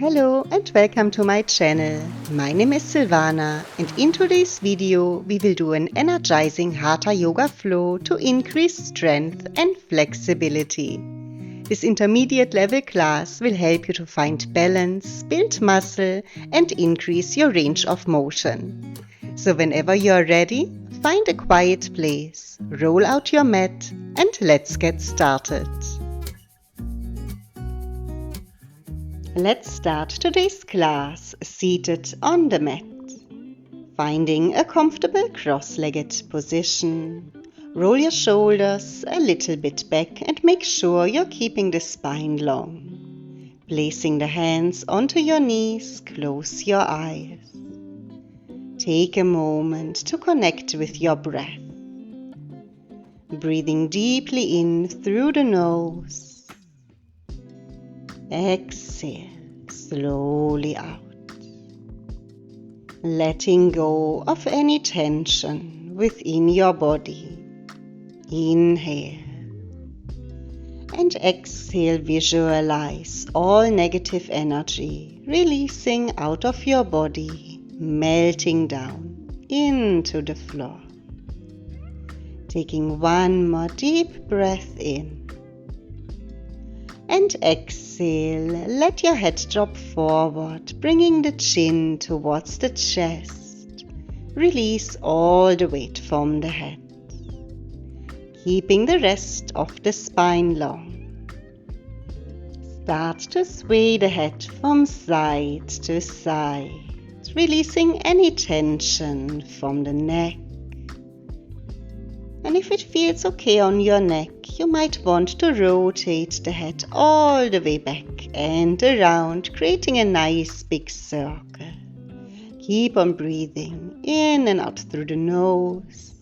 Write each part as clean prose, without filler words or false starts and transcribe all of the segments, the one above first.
Hello and welcome to my channel. My name is Silvana and in today's video we will do an energizing Hatha Yoga flow to increase strength and flexibility. This intermediate level class will help you to find balance, build muscle and increase your range of motion. So whenever you are ready, find a quiet place, roll out your mat and let's get started. Let's start today's class seated on the mat. Finding a comfortable cross-legged position. Roll your shoulders a little bit back and make sure you're keeping the spine long. Placing the hands onto your knees, close your eyes. Take a moment to connect with your breath. Breathing deeply in through the nose. Exhale slowly out, letting go of any tension within your body. Inhale and exhale, visualize all negative energy releasing out of your body, melting down into the floor. Taking one more deep breath in. And exhale, let your head drop forward, bringing the chin towards the chest. Release all the weight from the head, keeping the rest of the spine long. Start to sway the head from side to side, releasing any tension from the neck. And if it feels okay on your neck, you might want to rotate the head all the way back and around, creating a nice big circle. Keep on breathing in and out through the nose.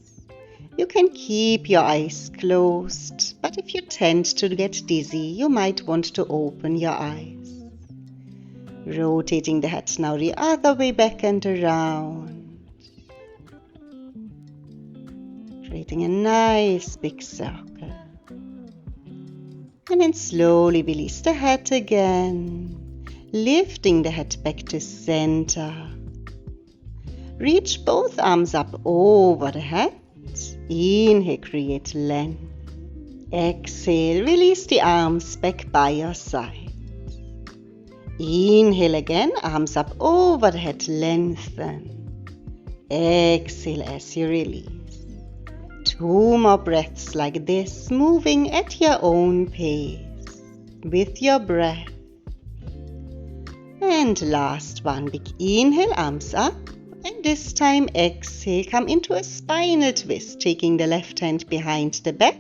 You can keep your eyes closed, but if you tend to get dizzy, you might want to open your eyes. Rotating the head now the other way back and around. Creating a nice big circle. And then slowly release the head again, lifting the head back to center. Reach both arms up over the head. Inhale, create length. Exhale, release the arms back by your side. Inhale again, arms up over the head, lengthen. Exhale as you release. 2 more breaths like this, moving at your own pace with your breath. And last one, big inhale, arms up. And this time exhale, come into a spinal twist, taking the left hand behind the back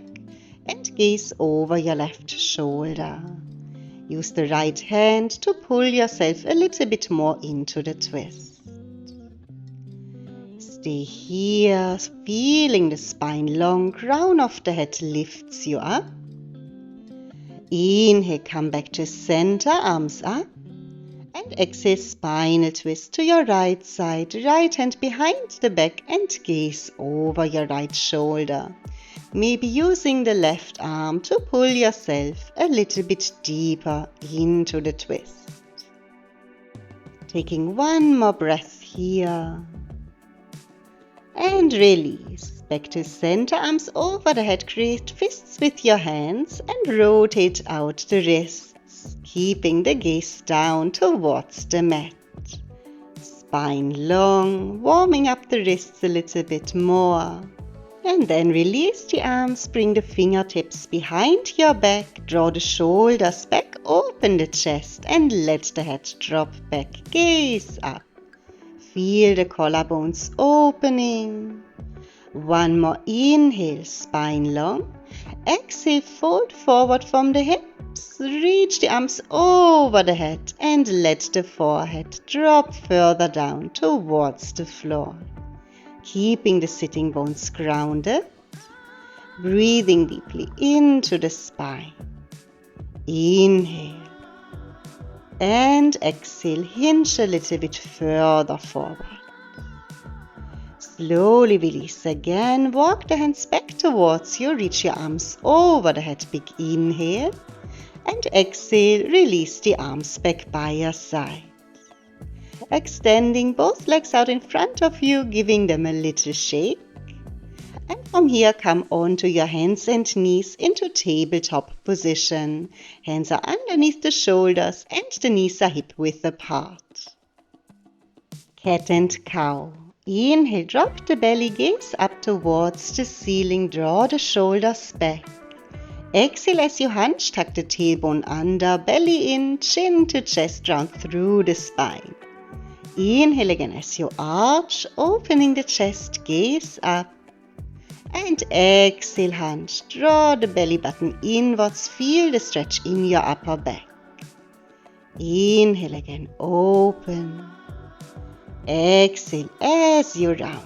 and gaze over your left shoulder. Use the right hand to pull yourself a little bit more into the twist. Stay here, feeling the spine long, crown of the head lifts you up. Inhale, come back to center, arms up. And exhale, spinal twist to your right side, right hand behind the back and gaze over your right shoulder. Maybe using the left arm to pull yourself a little bit deeper into the twist. Taking one more breath here. And release. Back to center, arms over the head, create fists with your hands and rotate out the wrists, keeping the gaze down towards the mat. Spine long, warming up the wrists a little bit more. And then release the arms, bring the fingertips behind your back, draw the shoulders back, open the chest and let the head drop back, gaze up. Feel the collarbones opening. One more inhale, spine long. Exhale, fold forward from the hips. Reach the arms over the head and let the forehead drop further down towards the floor. Keeping the sitting bones grounded. Breathing deeply into the spine. Inhale. And exhale, hinge a little bit further forward. Slowly release again, walk the hands back towards you, reach your arms over the head, big inhale. And exhale, release the arms back by your side. Extending both legs out in front of you, giving them a little shake. And from here, come onto your hands and knees into tabletop position. Hands are underneath the shoulders and the knees are hip-width apart. Cat and cow. Inhale, drop the belly, gaze up towards the ceiling, draw the shoulders back. Exhale as you hunch, tuck the tailbone under, belly in, chin to chest, round through the spine. Inhale again as you arch, opening the chest, gaze up. And exhale, hunch, draw the belly button inwards, feel the stretch in your upper back. Inhale again, open. Exhale as you round.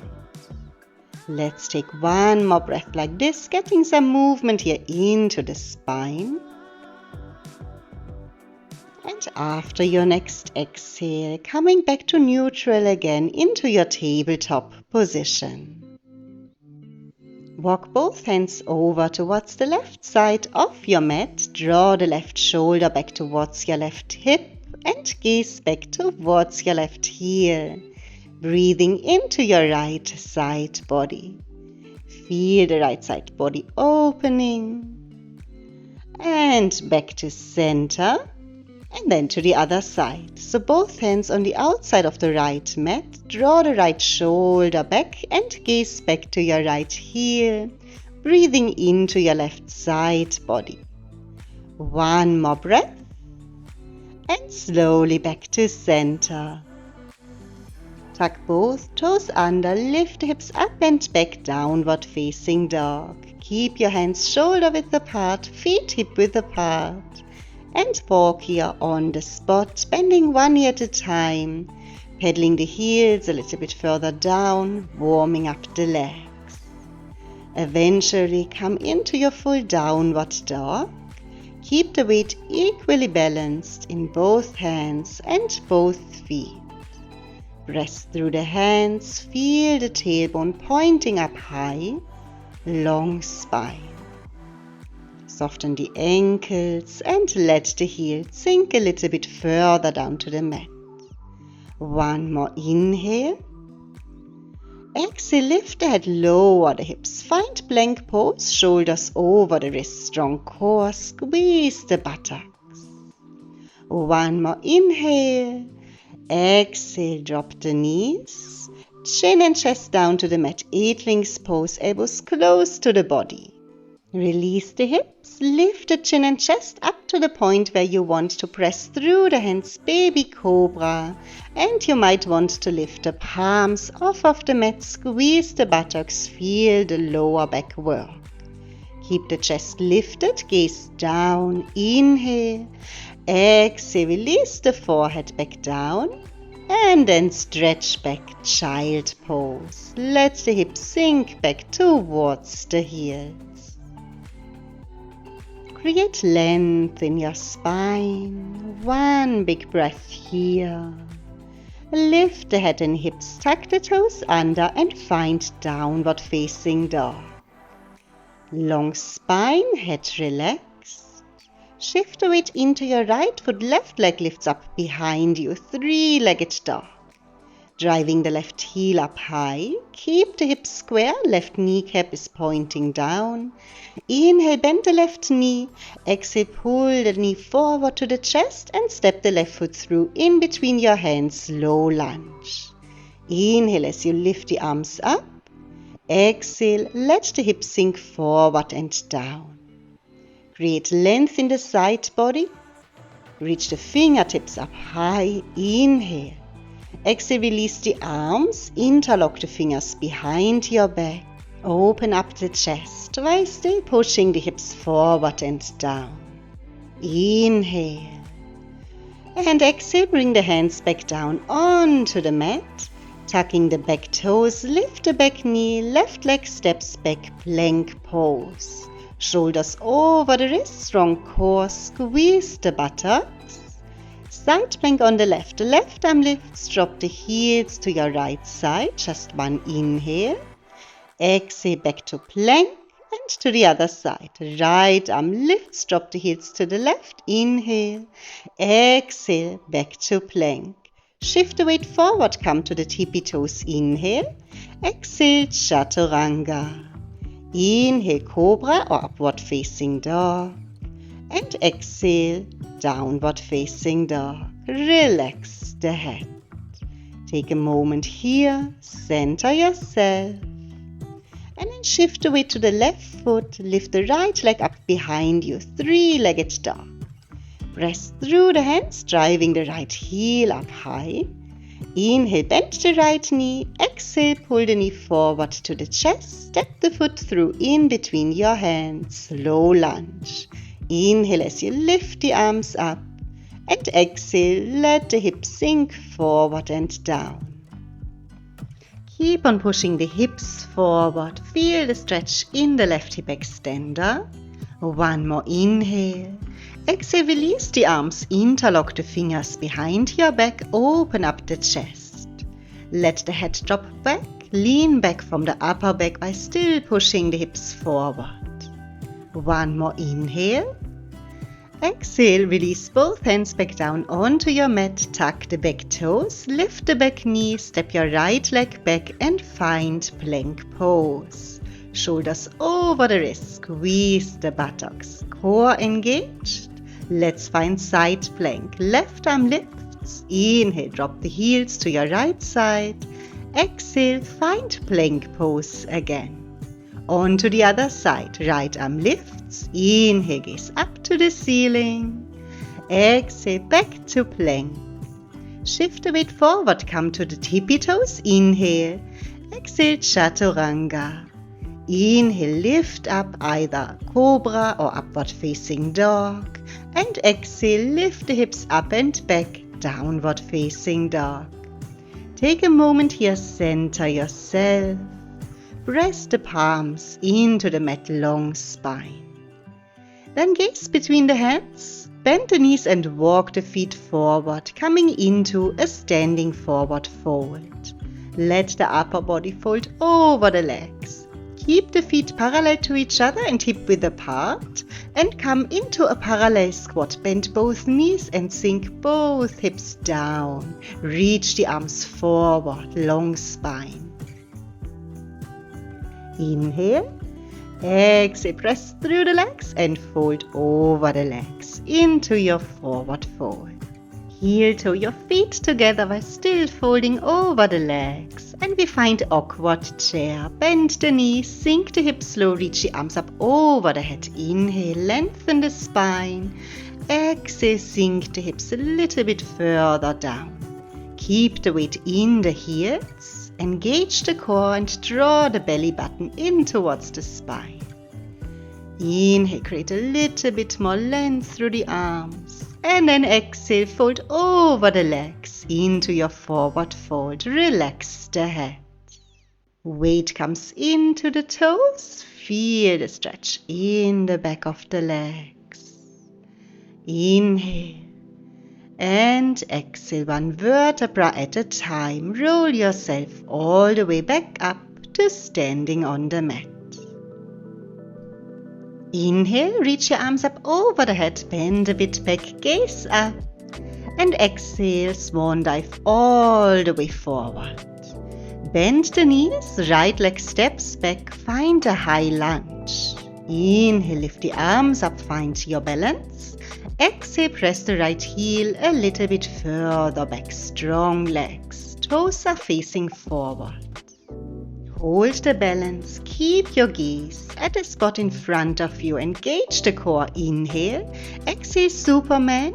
Let's take one more breath like this, getting some movement here into the spine. And after your next exhale, coming back to neutral again into your tabletop position. Walk both hands over towards the left side of your mat. Draw the left shoulder back towards your left hip and gaze back towards your left heel. Breathing into your right side body. Feel the right side body opening. And back to center. And then to the other side. So both hands on the outside of the right mat. Draw the right shoulder back and gaze back to your right heel. Breathing into your left side body. One more breath. And slowly back to center. Tuck both toes under, lift the hips up and back, downward facing dog. Keep your hands shoulder width apart, feet hip width apart. And walk here on the spot, bending one knee at a time, pedaling the heels a little bit further down, warming up the legs. Eventually come into your full downward dog. Keep the weight equally balanced in both hands and both feet. Press through the hands, feel the tailbone pointing up high, long spine. Soften the ankles and let the heels sink a little bit further down to the mat. One more inhale. Exhale, lift the head, lower the hips. Find plank pose, shoulders over the wrists, strong core, squeeze the buttocks. One more inhale. Exhale, drop the knees, chin and chest down to the mat, eightlings pose, elbows close to the body. Release the hips, lift the chin and chest up to the point where you want to press through the hands, baby cobra, and you might want to lift the palms off of the mat, squeeze the buttocks, feel the lower back work. Keep the chest lifted, gaze down, inhale. Exhale, release the forehead back down and then stretch back, child pose. Let the hips sink back towards the heels. Create length in your spine. One big breath here. Lift the head and hips, tuck the toes under and find downward facing dog. Long spine, head relaxed. Shift the weight into your right foot, left leg lifts up behind you, three-legged dog. Driving the left heel up high, keep the hips square, left kneecap is pointing down. Inhale, bend the left knee, exhale, pull the knee forward to the chest and step the left foot through in between your hands, low lunge. Inhale as you lift the arms up, exhale, let the hips sink forward and down. Create length in the side body. Reach the fingertips up high. Inhale. Exhale, release the arms. Interlock the fingers behind your back. Open up the chest while still pushing the hips forward and down. Inhale. And exhale, bring the hands back down onto the mat. Tucking the back toes, lift the back knee, left leg steps back, plank pose. Shoulders over the wrists, strong core, squeeze the buttocks. Side plank on the left arm lifts, drop the heels to your right side, just one inhale. Exhale, back to plank and And to the other side. Right arm lifts, drop the heels to the left. Inhale. Exhale, back to plank. Shift the weight forward, come to the tippy toes. Inhale. Exhale, chaturanga. Inhale, cobra or upward facing dog. And exhale, downward facing dog. Relax the head. Take a moment here, center yourself. And then shift the weight to the left foot, lift the right leg up behind you, three-legged dog. Press through the hands, driving the right heel up high. Inhale, bend the right knee. Exhale, pull the knee forward to the chest. Step the foot through in between your hands. Slow lunge. Inhale as you lift the arms up. And exhale, let the hips sink forward and down. Keep on pushing the hips forward. Feel the stretch in the left hip extender. One more inhale. Exhale, release the arms. Interlock the fingers behind your back. Open up the chest. Let the head drop back. Lean back from the upper back by still pushing the hips forward. One more inhale. Exhale, release both hands back down onto your mat, tuck the back toes, lift the back knee, step your right leg back and find plank pose. Shoulders over the wrist, squeeze the buttocks, core engaged. Let's find side plank. Left arm lifts, inhale, drop the heels to your right side. Exhale, find plank pose again. On to the other side, right arm lifts, inhale, gaze up to the ceiling, exhale, back to plank. Shift the weight forward, come to the tippy toes, inhale, exhale, chaturanga. Inhale, lift up either cobra or upward facing dog, and exhale, lift the hips up and back, downward facing dog. Take a moment here, center yourself. Press the palms into the mat, long spine. Then gaze between the hands, bend the knees and walk the feet forward, coming into a standing forward fold. Let the upper body fold over the legs. Keep the feet parallel to each other and hip width apart, and come into a parallel squat. Bend both knees and sink both hips down. Reach the arms forward, long spine. Inhale, exhale, press through the legs and fold over the legs into your forward fold. Heel toe your feet together while still folding over the legs. And we find awkward chair. Bend the knees, sink the hips low, reach the arms up over the head. Inhale, lengthen the spine. Exhale, sink the hips a little bit further down. Keep the weight in the heels. Engage the core and draw the belly button in towards the spine. Inhale, create a little bit more length through the arms. And then exhale, fold over the legs into your forward fold. Relax the head. Weight comes into the toes. Feel the stretch in the back of the legs. Inhale. And exhale, one vertebra at a time. Roll yourself all the way back up to standing on the mat. Inhale, reach your arms up over the head, bend a bit back, gaze up. And exhale, swan dive all the way forward. Bend the knees, right leg steps back, find a high lunge. Inhale, lift the arms up, find your balance. Exhale, press the right heel a little bit further back, strong legs, toes are facing forward. Hold the balance, keep your gaze at a spot in front of you, engage the core. Inhale, exhale, Superman.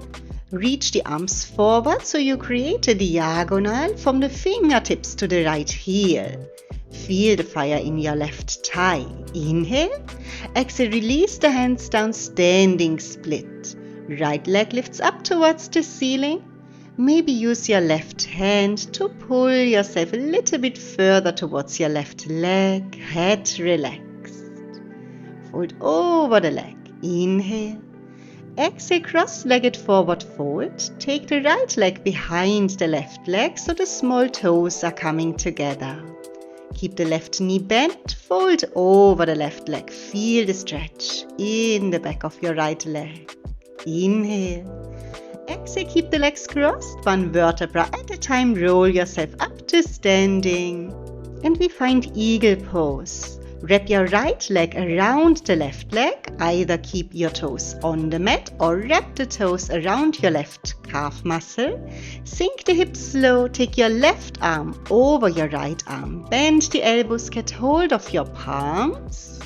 Reach the arms forward so you create a diagonal from the fingertips to the right heel. Feel the fire in your left thigh. Inhale, exhale, release the hands down, standing split. Right leg lifts up towards the ceiling. Maybe use your left hand to pull yourself a little bit further towards your left leg. Head relaxed. Fold over the leg. Inhale. Exhale, cross-legged forward fold. Take the right leg behind the left leg so the small toes are coming together. Keep the left knee bent, fold over the left leg. Feel the stretch in the back of your right leg. Inhale. Exhale, keep the legs crossed, one vertebra at a time. Roll yourself up to standing. And we find eagle pose. Wrap your right leg around the left leg. Either keep your toes on the mat or wrap the toes around your left calf muscle. Sink the hips slow. Take your left arm over your right arm. Bend the elbows, get hold of your palms.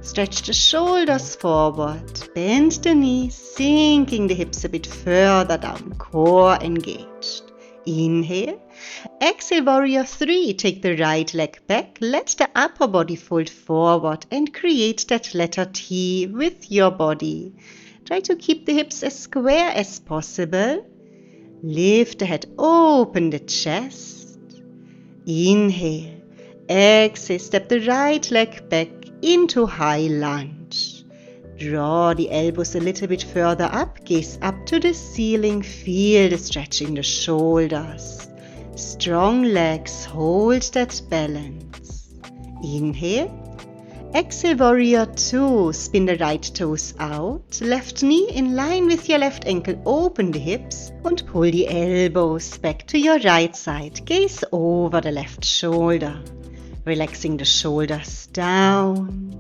Stretch the shoulders forward. Bend the knees, sinking the hips a bit further down. Core engaged. Inhale. Exhale, warrior 3. Take the right leg back. Let the upper body fold forward and create that letter T with your body. Try to keep the hips as square as possible. Lift the head, open the chest. Inhale. Exhale, step the right leg back into high lunge. Draw the elbows a little bit further up, gaze up to the ceiling, feel the stretch in the shoulders. Strong legs, hold that balance. Inhale. Exhale, warrior 2. Spin the right toes out, left knee in line with your left ankle, open the hips and pull the elbows back to your right side. Gaze over the left shoulder, relaxing the shoulders down.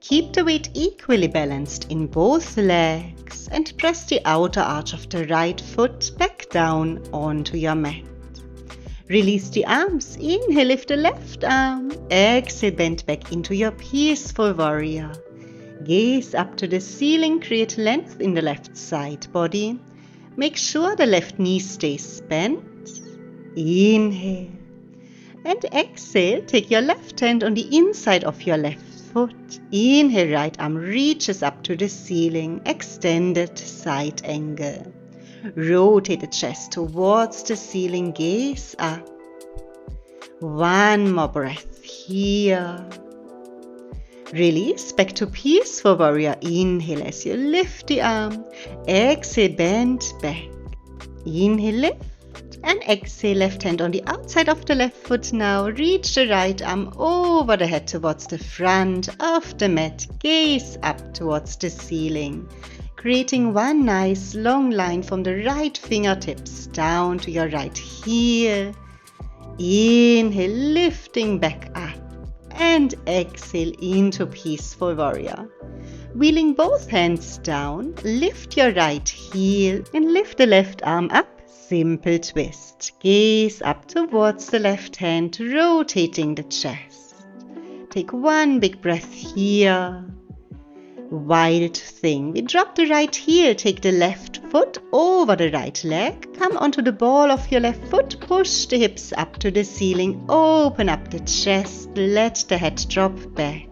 Keep the weight equally balanced in both legs and press the outer arch of the right foot back down onto your mat. Release the arms. Inhale, lift the left arm. Exhale, bend back into your peaceful warrior. Gaze up to the ceiling, create length in the left side body. Make sure the left knee stays bent. Inhale. And exhale, take your left hand on the inside of your left foot. Inhale, right arm reaches up to the ceiling, extended side angle. Rotate the chest towards the ceiling, gaze up. One more breath here. Release back to peaceful warrior. Inhale as you lift the arm. Exhale, bend back. Inhale, lift. And exhale, left hand on the outside of the left foot now. Reach the right arm over the head towards the front of the mat. Gaze up towards the ceiling. Creating one nice long line from the right fingertips down to your right heel. Inhale, lifting back up. And exhale into peaceful warrior. Wheeling both hands down, lift your right heel and lift the left arm up. Simple twist. Gaze up towards the left hand, rotating the chest. Take one big breath here. Wild thing. We drop the right heel, take the left foot over the right leg. Come onto the ball of your left foot, push the hips up to the ceiling, open up the chest, let the head drop back.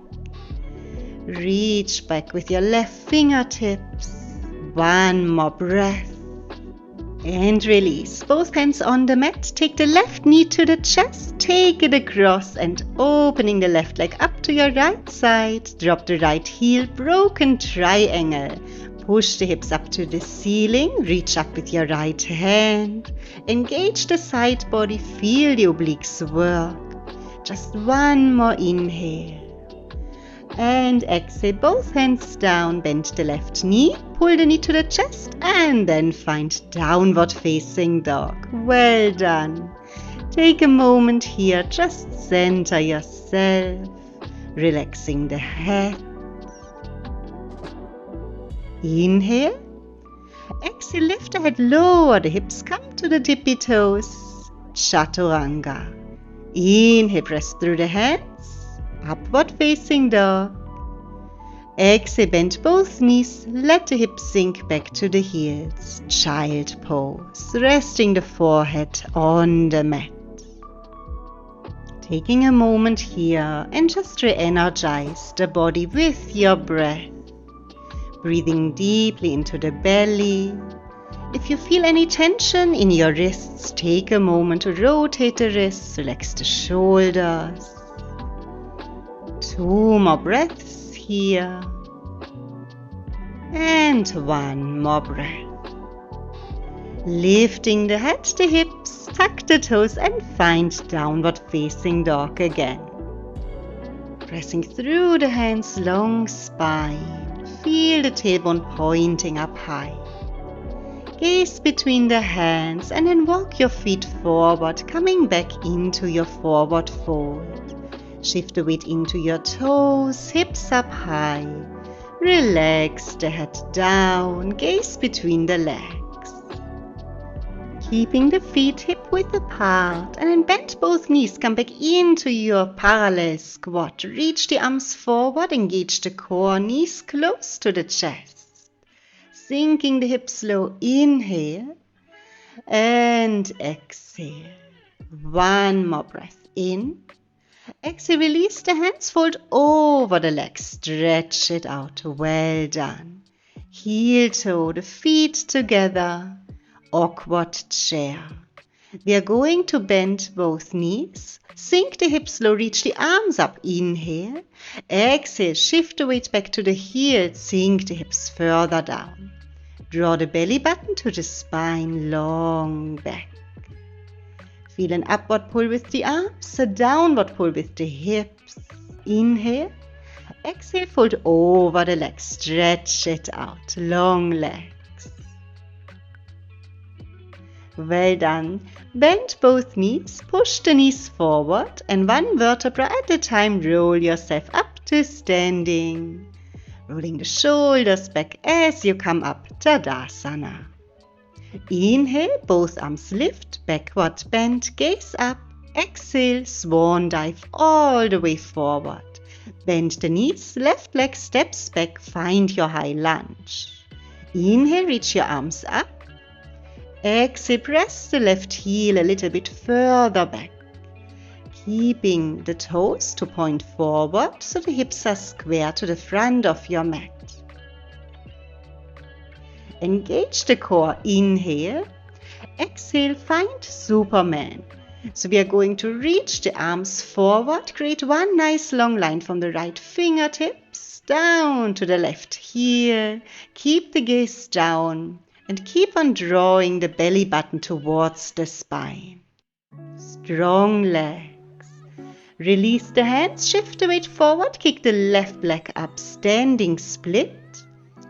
Reach back with your left fingertips. One more breath. And release. Both hands on the mat. Take the left knee to the chest. Take it across and opening the left leg up to your right side. Drop the right heel. Broken triangle. Push the hips up to the ceiling. Reach up with your right hand. Engage the side body. Feel the obliques work. Just one more inhale. And exhale, both hands down, bend the left knee, pull the knee to the chest, and then find downward facing dog. Well done. Take a moment here, just center yourself, relaxing the head. Inhale. Exhale, lift the head, lower the hips, come to the tippy toes. Chaturanga. Inhale, press through the hands. Upward facing dog. Exhale, bend both knees. Let the hips sink back to the heels. Child pose. Resting the forehead on the mat. Taking a moment here and just re-energize the body with your breath. Breathing deeply into the belly. If you feel any tension in your wrists, take a moment to rotate the wrists, relax the shoulders. 2 more breaths here. And 1 more breath. Lifting the head, the hips, tuck the toes and find downward facing dog again. Pressing through the hands, long spine. Feel the tailbone pointing up high. Gaze between the hands and then walk your feet forward, coming back into your forward fold. Shift the weight into your toes, hips up high. Relax the head down, gaze between the legs. Keeping the feet hip-width apart and then bend both knees, come back into your parallel squat. Reach the arms forward, engage the core, knees close to the chest. Sinking the hips low, inhale and exhale. One more breath in. Exhale, release the hands, fold over the legs, stretch it out. Well done. Heel toe, the feet together, awkward chair. We are going to bend both knees. Sink the hips low, reach the arms up. Inhale. Exhale, shift the weight back to the heels, sink the hips further down. Draw the belly button to the spine, long back. Feel an upward pull with the arms, a downward pull with the hips. Inhale. Exhale, fold over the legs, stretch it out, long legs. Well done. Bend both knees, push the knees forward, and one vertebra at a time roll yourself up to standing. Rolling the shoulders back as you come up, Tadasana. Inhale, both arms lift, backward bend, gaze up. Exhale, swan dive all the way forward. Bend the knees, left leg steps back, find your high lunge. Inhale, reach your arms up. Exhale, press the left heel a little bit further back. Keeping the toes to point forward so the hips are square to the front of your mat. Engage the core. Inhale. Exhale, find Superman. So we are going to reach the arms forward, create one nice long line from the right fingertips down to the left heel. Keep the gaze down and keep on drawing the belly button towards the spine. Strong legs. Release the hands, shift the weight forward, kick the left leg up, standing split.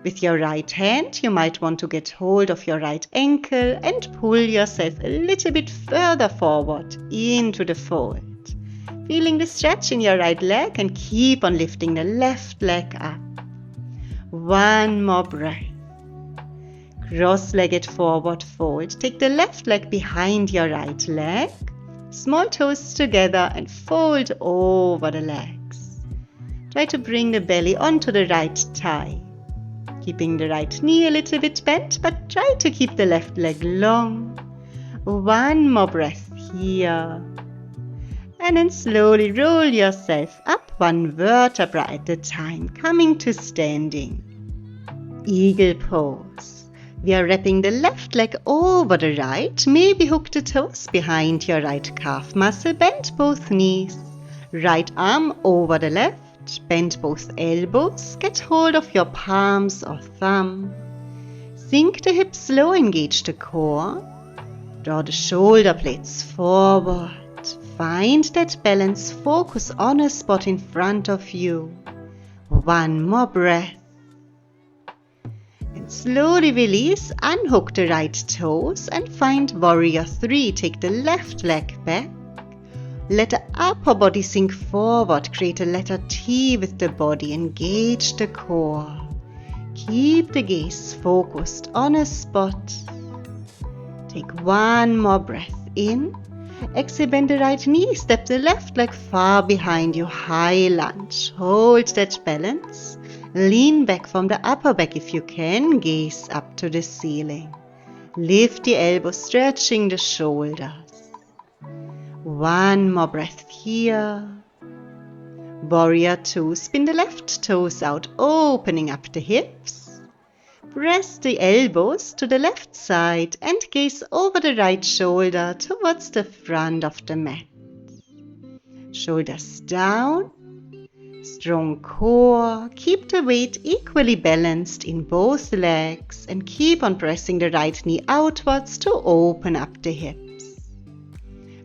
With your right hand, you might want to get hold of your right ankle and pull yourself a little bit further forward into the fold. Feeling the stretch in your right leg and keep on lifting the left leg up. One more breath. Cross-legged forward fold. Take the left leg behind your right leg. Small toes together and fold over the legs. Try to bring the belly onto the right thigh. Keeping the right knee a little bit bent, but try to keep the left leg long. One more breath here. And then slowly roll yourself up one vertebra at a time, coming to standing. Eagle pose. We are wrapping the left leg over the right. Maybe hook the toes behind your right calf muscle. Bend both knees. Right arm over the left. Bend both elbows. Get hold of your palms or thumb. Sink the hips low. Engage the core. Draw the shoulder blades forward. Find that balance. Focus on a spot in front of you. One more breath. Slowly release, unhook the right toes and find Warrior 3. Take the left leg back. Let the upper body sink forward. Create a letter T with the body. Engage the core. Keep the gaze focused on a spot. Take one more breath in. Exhale, bend the right knee. Step the left leg far behind you. High lunge. Hold that balance. Lean back from the upper back if you can, gaze up to the ceiling. Lift the elbows, stretching the shoulders. One more breath here. Warrior 2, spin the left toes out, opening up the hips. Press the elbows to the left side and gaze over the right shoulder towards the front of the mat. Shoulders down. Strong core, keep the weight equally balanced in both legs and keep on pressing the right knee outwards to open up the hips.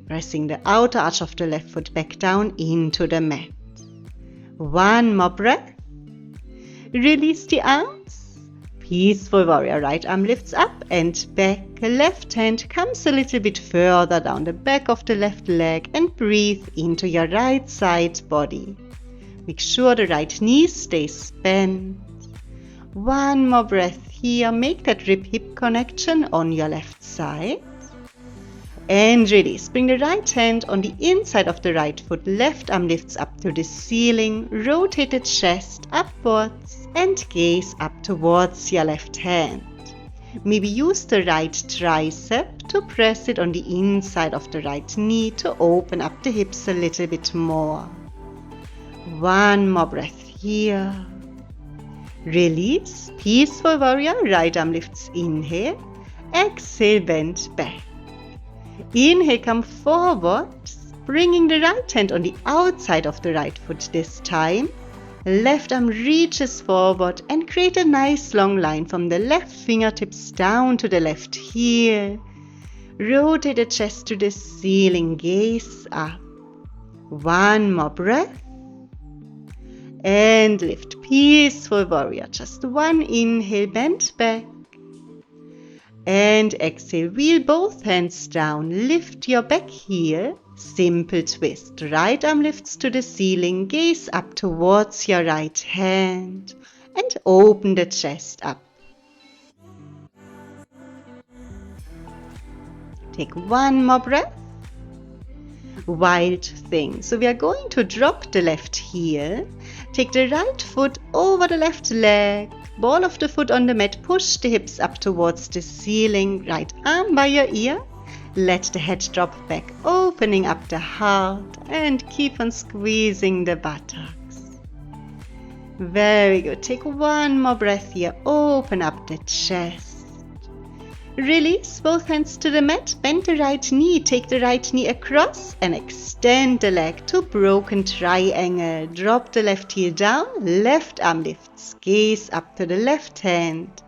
Pressing the outer arch of the left foot back down into the mat. One more breath. Release the arms. Peaceful warrior. Right arm lifts up and back. Left hand comes a little bit further down the back of the left leg and breathe into your right side body. Make sure the right knee stays bent. One more breath here. Make that rib-hip connection on your left side. And release. Bring the right hand on the inside of the right foot. Left arm lifts up to the ceiling. Rotate the chest upwards and gaze up towards your left hand. Maybe use the right tricep to press it on the inside of the right knee to open up the hips a little bit more. One more breath here. Release. Peaceful warrior. Right arm lifts. Inhale. Exhale, bend back. Inhale, come forward, bringing the right hand on the outside of the right foot this time. Left arm reaches forward and create a nice long line from the left fingertips down to the left heel. Rotate the chest to the ceiling, gaze up. One more breath. And lift. Peaceful warrior. Just one inhale, bend back. And exhale, wheel both hands down, lift your back heel, simple twist. Right arm lifts to the ceiling, gaze up towards your right hand and open the chest up. Take one more breath. Wild thing. So we are going to drop the left heel, take the right foot over the left leg, ball of the foot on the mat, push the hips up towards the ceiling, right arm by your ear, let the head drop back, opening up the heart and keep on squeezing the buttocks. Very good. Take one more breath here, open up the chest. Release both hands to the mat, bend the right knee, take the right knee across and extend the leg to broken triangle. Drop the left heel down, left arm lifts, gaze up to the left hand.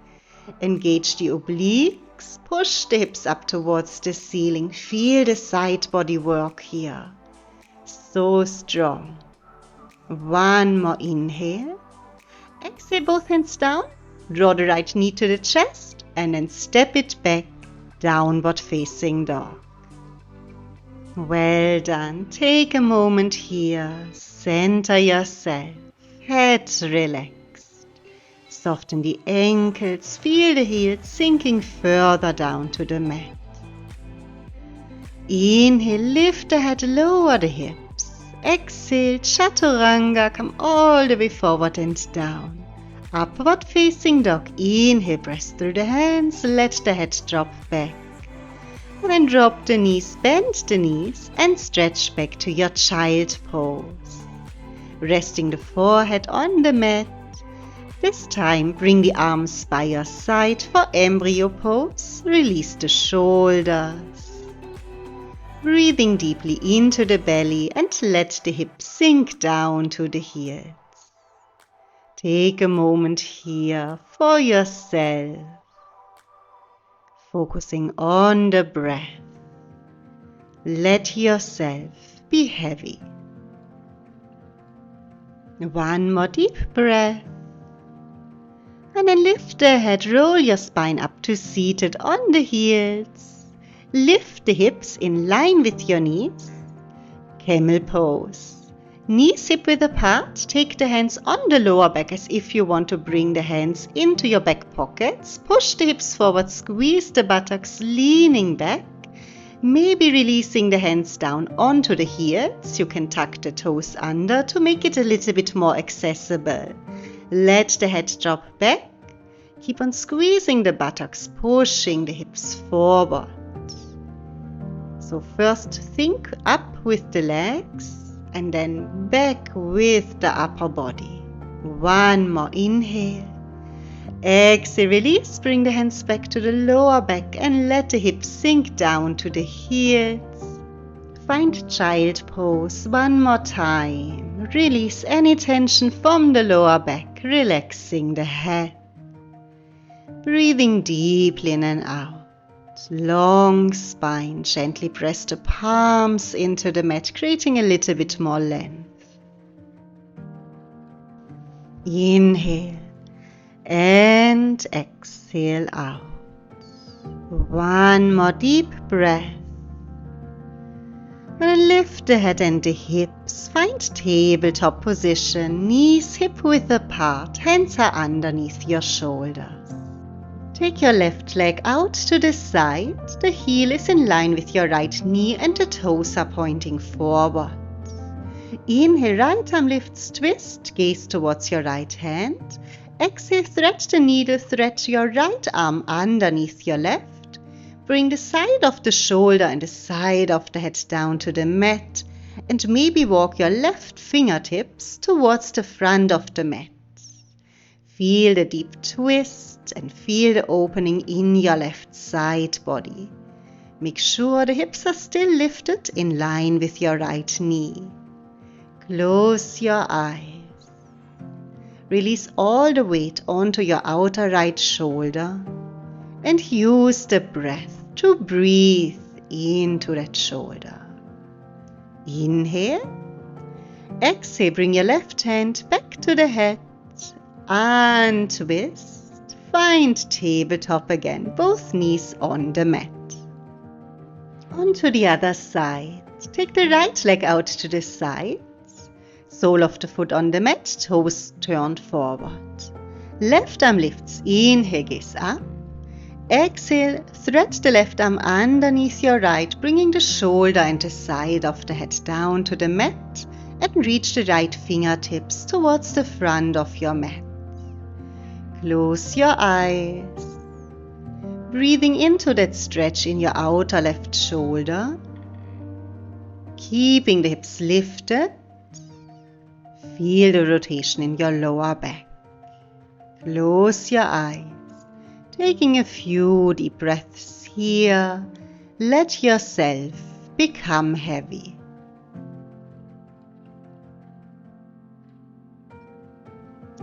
Engage the obliques, push the hips up towards the ceiling. Feel the side body work here. So strong. One more inhale. Exhale, both hands down. Draw the right knee to the chest. And then step it back, downward facing dog. Well done. Take a moment here. Center yourself. Head relaxed. Soften the ankles. Feel the heels sinking further down to the mat. Inhale, lift the head, lower the hips. Exhale, chaturanga. Come all the way forward and down. Upward facing dog. Inhale, press through the hands, let the head drop back. And then drop the knees, bend the knees and stretch back to your child pose. Resting the forehead on the mat. This time bring the arms by your side for embryo pose. Release the shoulders. Breathing deeply into the belly and let the hips sink down to the heels. Take a moment here for yourself, focusing on the breath. Let yourself be heavy. One more deep breath. And then lift the head, roll your spine up to seated on the heels. Lift the hips in line with your knees. Camel pose. Knees hip-width apart, take the hands on the lower back as if you want to bring the hands into your back pockets. Push the hips forward, squeeze the buttocks, leaning back. Maybe releasing the hands down onto the heels. You can tuck the toes under to make it a little bit more accessible. Let the head drop back. Keep on squeezing the buttocks, pushing the hips forward. So first think up with the legs. And then back with the upper body. One more inhale. Exhale, release. Bring the hands back to the lower back and let the hips sink down to the heels. Find child pose one more time. Release any tension from the lower back, relaxing the head. Breathing deeply in and out. Long spine, gently press the palms into the mat, creating a little bit more length. Inhale and exhale out. One more deep breath. And lift the head and the hips. Find tabletop position. Knees hip width apart. Hands are underneath your shoulders. Take your left leg out to the side. The heel is in line with your right knee and the toes are pointing forward. Inhale, right arm lifts, twist, gaze towards your right hand. Exhale, thread the needle, thread your right arm underneath your left. Bring the side of the shoulder and the side of the head down to the mat and maybe walk your left fingertips towards the front of the mat. Feel the deep twist and feel the opening in your left side body. Make sure the hips are still lifted in line with your right knee. Close your eyes. Release all the weight onto your outer right shoulder. And use the breath to breathe into that shoulder. Inhale. Exhale, bring your left hand back to the head. Untwist. Find tabletop again, both knees on the mat. Onto the other side. Take the right leg out to the sides. Sole of the foot on the mat, toes turned forward. Left arm lifts. Inhale, gaze up. Exhale, thread the left arm underneath your right, bringing the shoulder and the side of the head down to the mat and reach the right fingertips towards the front of your mat. Close your eyes. Breathing into that stretch in your outer left shoulder. Keeping the hips lifted. Feel the rotation in your lower back. Close your eyes. Taking a few deep breaths here, let yourself become heavy.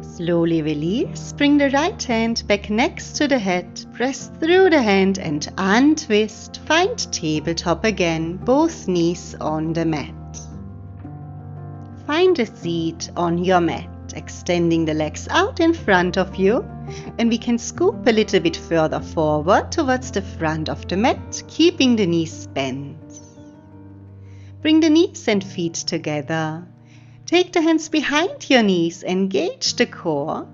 Slowly release, bring the right hand back next to the head, press through the hand and untwist, find tabletop again, both knees on the mat. Find a seat on your mat. Extending the legs out in front of you, and we can scoop a little bit further forward towards the front of the mat, keeping the knees bent. Bring the knees and feet together. Take the hands behind your knees, engage the core.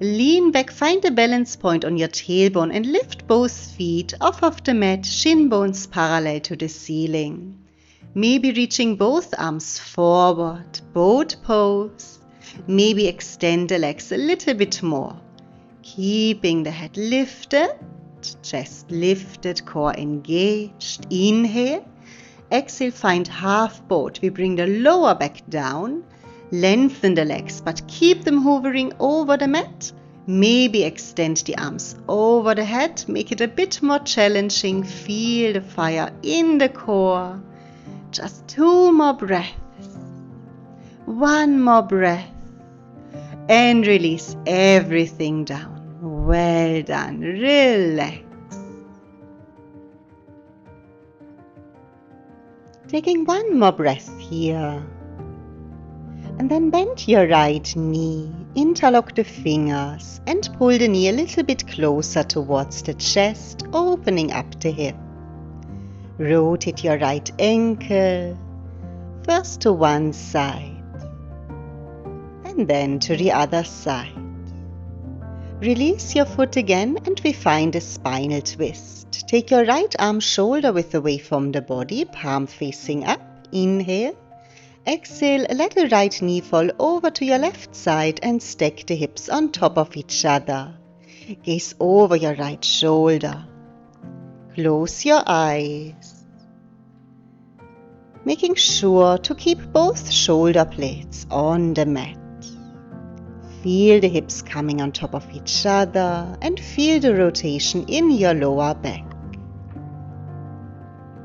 Lean back, find a balance point on your tailbone and lift both feet off of the mat, shin bones parallel to the ceiling. Maybe reaching both arms forward, boat pose. Maybe extend the legs a little bit more. Keeping the head lifted, chest lifted, core engaged. Inhale. Exhale, find half boat. We bring the lower back down. Lengthen the legs, but keep them hovering over the mat. Maybe extend the arms over the head. Make it a bit more challenging. Feel the fire in the core. Just 2 more breaths. 1 more breath. And release everything down. Well done. Relax. Taking 1 more breath here. And then bend your right knee, interlock the fingers and pull the knee a little bit closer towards the chest, opening up the hip. Rotate your right ankle, first to one side. And then to the other side. Release your foot again and we find a spinal twist. Take your right arm shoulder width away from the body, palm facing up. Inhale. Exhale, let the right knee fall over to your left side and stack the hips on top of each other. Gaze over your right shoulder. Close your eyes. Making sure to keep both shoulder blades on the mat. Feel the hips coming on top of each other and feel the rotation in your lower back.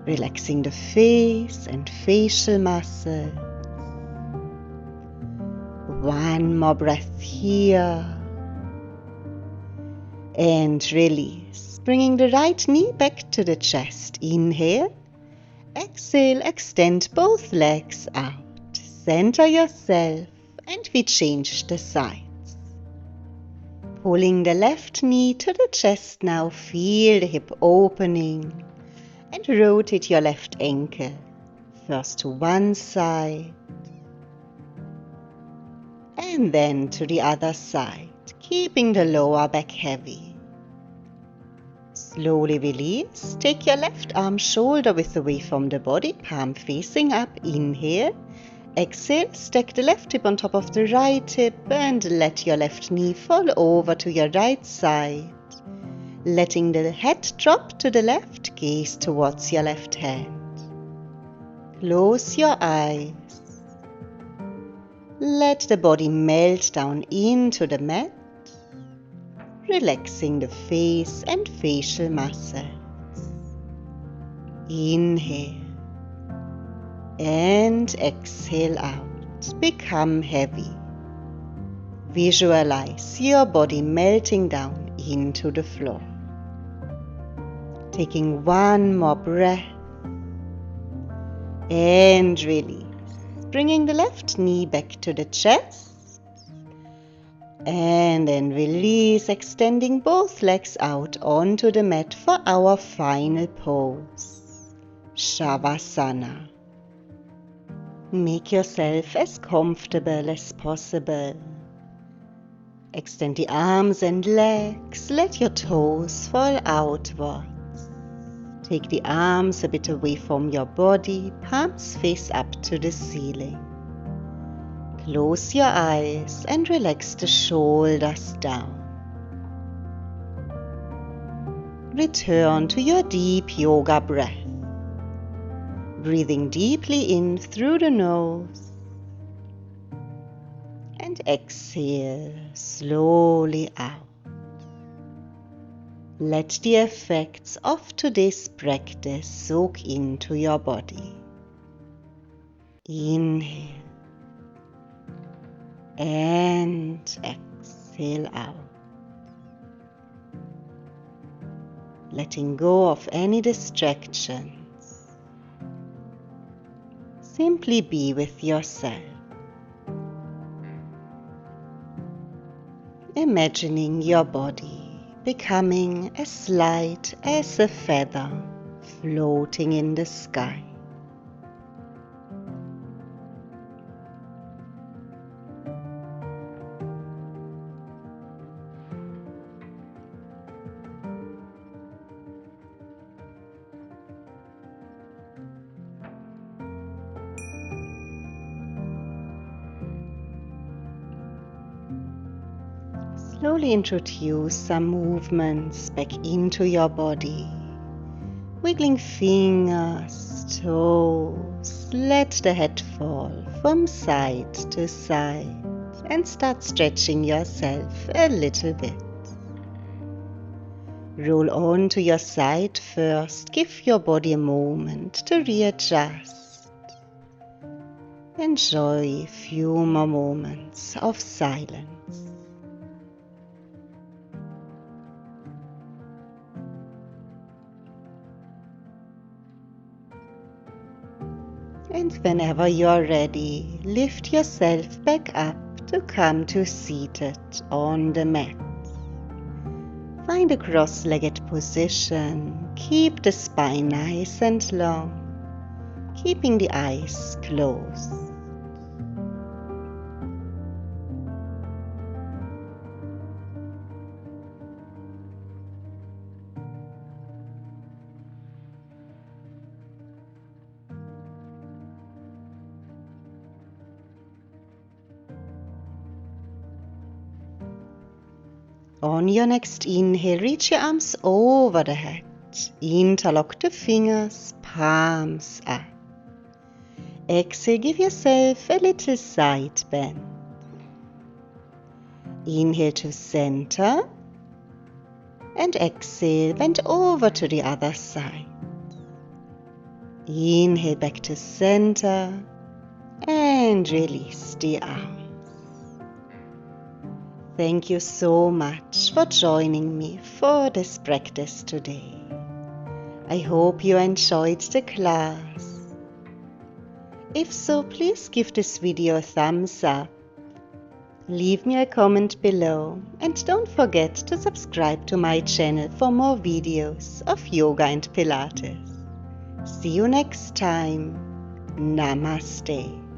Relaxing the face and facial muscles. 1 more breath here. And release. Bringing the right knee back to the chest. Inhale. Exhale, extend both legs out. Center yourself and we change the sides. Pulling the left knee to the chest now, feel the hip opening and rotate your left ankle. First to one side and then to the other side, keeping the lower back heavy. Slowly release. Take your left arm shoulder width away from the body, palm facing up. Inhale. Exhale, stack the left hip on top of the right hip and let your left knee fall over to your right side. Letting the head drop to the left, gaze towards your left hand. Close your eyes. Let the body melt down into the mat, relaxing the face and facial muscles. Inhale and exhale out. Become heavy. Visualize your body melting down into the floor. Taking one more breath and release. Bringing the left knee back to the chest and then release, extending both legs out onto the mat for our final pose, Shavasana. Make yourself as comfortable as possible. Extend the arms and legs, let your toes fall outwards. Take the arms a bit away from your body, palms face up to the ceiling. Close your eyes and relax the shoulders down. Return to your deep yoga breath. Breathing deeply in through the nose and exhale slowly out. Let the effects of today's practice soak into your body. Inhale and exhale out. Letting go of any distractions. Simply be with yourself. Imagining your body becoming as light as a feather floating in the sky. Slowly introduce some movements back into your body. Wiggling fingers, toes, let the head fall from side to side and start stretching yourself a little bit. Roll on to your side first. Give your body a moment to readjust. Enjoy a few more moments of silence. And whenever you are ready, lift yourself back up to come to seated on the mat. Find a cross-legged position. Keep the spine nice and long, keeping the eyes closed. On your next inhale, reach your arms over the head. Interlock the fingers, palms up. Exhale, give yourself a little side bend. Inhale to center. And exhale, bend over to the other side. Inhale back to center. And release the arms. Thank you so much for joining me for this practice today. I hope you enjoyed the class. If so, please give this video a thumbs up Leave me a comment below and don't forget to subscribe to my channel for more videos of yoga and Pilates. See you next time. Namaste.